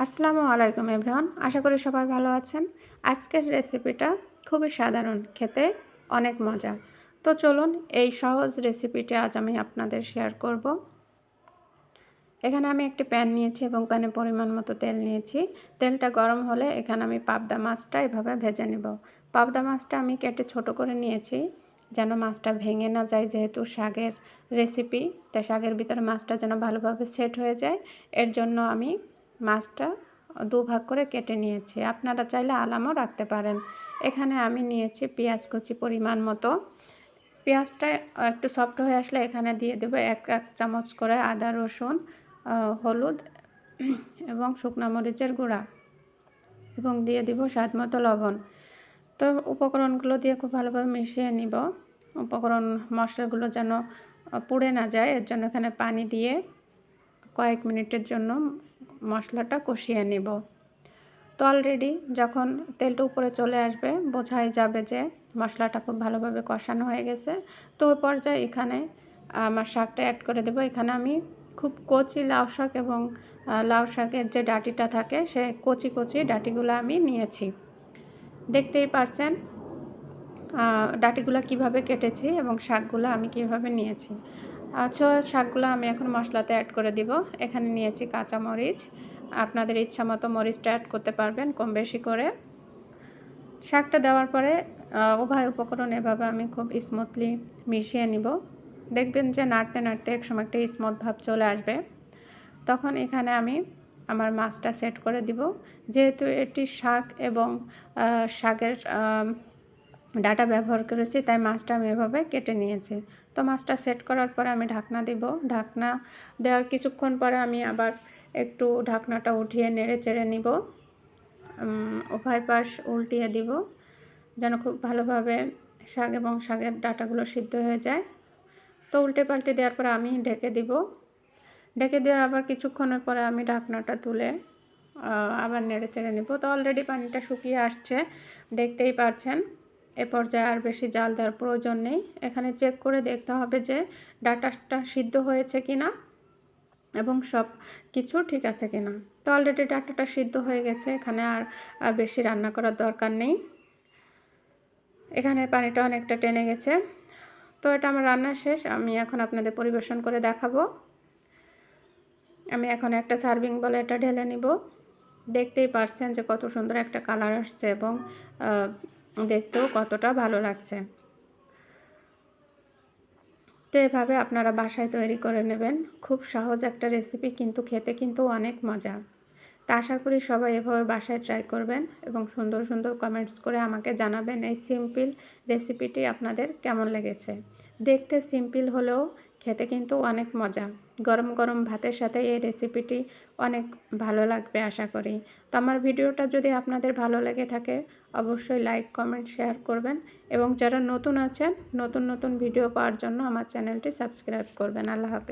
আসসালামু আলাইকুম এভরিওয়ান, আশা করি সবাই ভালো আছেন। আজকের রেসিপিটা খুবই সাধারণ, খেতে অনেক মজা। তো চলুন এই সহজ রেসিপিটি আজ আমি আপনাদের শেয়ার করব। এখানে আমি একটি প্যান নিয়েছি এবং প্যানে পরিমাণ মতো তেল নিয়েছি। তেলটা গরম হলে এখানে আমি পাবদা মাছটা এভাবে ভেজে নেব। পাবদা মাছটা আমি কেটে ছোট করে নিয়েছি যেন মাছটা ভেঙে না যায়, যেহেতু শাকের রেসিপি, তাই শাকের ভিতরে মাছটা যেন ভালোভাবে সেট হয়ে যায়। এর জন্য আমি মাছটা দুভাগ করে কেটে নিয়েছি। আপনারা চাইলে আলামও রাখতে পারেন। এখানে আমি নিয়েছি পেঁয়াজ কুচি পরিমাণ মতো। পেঁয়াজটা একটু সফট হয়ে আসলে এখানে দিয়ে দেবো এক চামচ করে আদা রসুন, হলুদ এবং শুকনো মরিচের গুঁড়া, এবং দিয়ে দিব স্বাদ মতো লবণ। তো উপকরণগুলো দিয়ে খুব ভালোভাবে মিশিয়ে নিব। উপকরণ মশলাগুলো যেন পুড়ে না যায়, এর জন্য এখানে পানি দিয়ে কয়েক মিনিটের জন্য মশলাটা কষিয়ে নেব। তো অলরেডি যখন তেলটা উপরে চলে আসবে, বোঝাই যাবে যে মশলাটা খুব ভালোভাবে কষানো হয়ে গেছে। তো ওই পর্যায়ে এখানে আমার শাকটা অ্যাড করে দেবো। এখানে আমি খুব কচি লাউ শাক এবং লাউ শাকের যে ডাঁটিটা থাকে, সে কচি কচি ডাঁটিগুলো আমি নিয়েছি। দেখতেই পারছেন ডাঁটিগুলো কিভাবে কেটেছি এবং শাকগুলো আমি কিভাবে নিয়েছি। শাকগুলো আমি এখন মশলাতে অ্যাড করে দিব। এখানে নিয়েছি কাঁচামরিচ, আপনাদের ইচ্ছা মতো মরিচটা অ্যাড করতে পারবেন কম বেশি করে। শাকটা দেওয়ার পরে উভয় উপকরণ এভাবে আমি খুব স্মুথলি মিশিয়ে নিব। দেখবেন যে নাড়তে নাড়তে একসময় একটা স্মুথ ভাব চলে আসবে। তখন এখানে আমি আমার মাছটা সেট করে দিব। যেহেতু এটি শাক এবং শাকের ডাটা ব্যবহার করেছি, তাই মাছটা আমি এভাবে কেটে নিয়েছি। তো মাছটা সেট করার পরে আমি ঢাকনা দিব। ঢাকনা দেওয়ার কিছুক্ষণ পরে আমি আবার একটু ঢাকনাটা উঠিয়ে নেড়ে চেড়ে নিব। উভয় পাশ উল্টিয়ে দিব যেন খুব ভালোভাবে শাক এবং শাকের ডাঁটাগুলো সিদ্ধ হয়ে যায়। তো উল্টে পাল্টে দেওয়ার পরে আমি ঢেকে দিব। ঢেকে দেওয়ার আবার কিছুক্ষণের পরে আমি ঢাকনাটা তুলে আবার নেড়ে চেড়ে নেব। তো অলরেডি পানিটা শুকিয়ে আসছে, দেখতেই পাচ্ছেন। এ পর্যায়ে আর বেশি জাল দেওয়ার প্রয়োজন নেই। এখানে চেক করে দেখতে হবে যে ডাঁটাটা সিদ্ধ হয়েছে কিনা এবং সব কিছু ঠিক আছে কিনা। তো অলরেডি ডাঁটাটা সিদ্ধ হয়ে গেছে, এখানে আর বেশি রান্না করার দরকার নেই। এখানে পানিটা অনেকটা টেনে গেছে। তো এটা আমার রান্না শেষ। আমি এখন আপনাদের পরিবেশন করে দেখাবো। আমি এখন একটা সার্ভিং বলে এটা ঢেলে নিব। দেখতেই পারছেন যে কত সুন্দর একটা কালার আসছে এবং দেখতেও কতটা ভালো লাগছে। তো এভাবে আপনারা বাসায় তৈরি করে নেবেন। খুব সহজ একটা রেসিপি, কিন্তু খেতে কিন্তু অনেক মজা। তা আশা করি সবাই এভাবে বাসায় ট্রাই করবেন এবং সুন্দর সুন্দর কমেন্টস করে আমাকে জানাবেন এই সিম্পল রেসিপিটি আপনাদের কেমন লেগেছে। দেখতে সিম্পল হলেও খেতে কিন্তু অনেক মজা। গরম গরম ভাতের সাথে এই রেসিপিটি অনেক ভালো লাগবে আশা করি। তো আমার ভিডিওটা যদি আপনাদের ভালো লেগে থাকে, অবশ্যই লাইক কমেন্ট শেয়ার করবেন এবং যারা নতুন আছেন, নতুন নতুন ভিডিও পাওয়ার জন্য আমার চ্যানেলটি সাবস্ক্রাইব করবেন। আল্লাহ হাফেজ।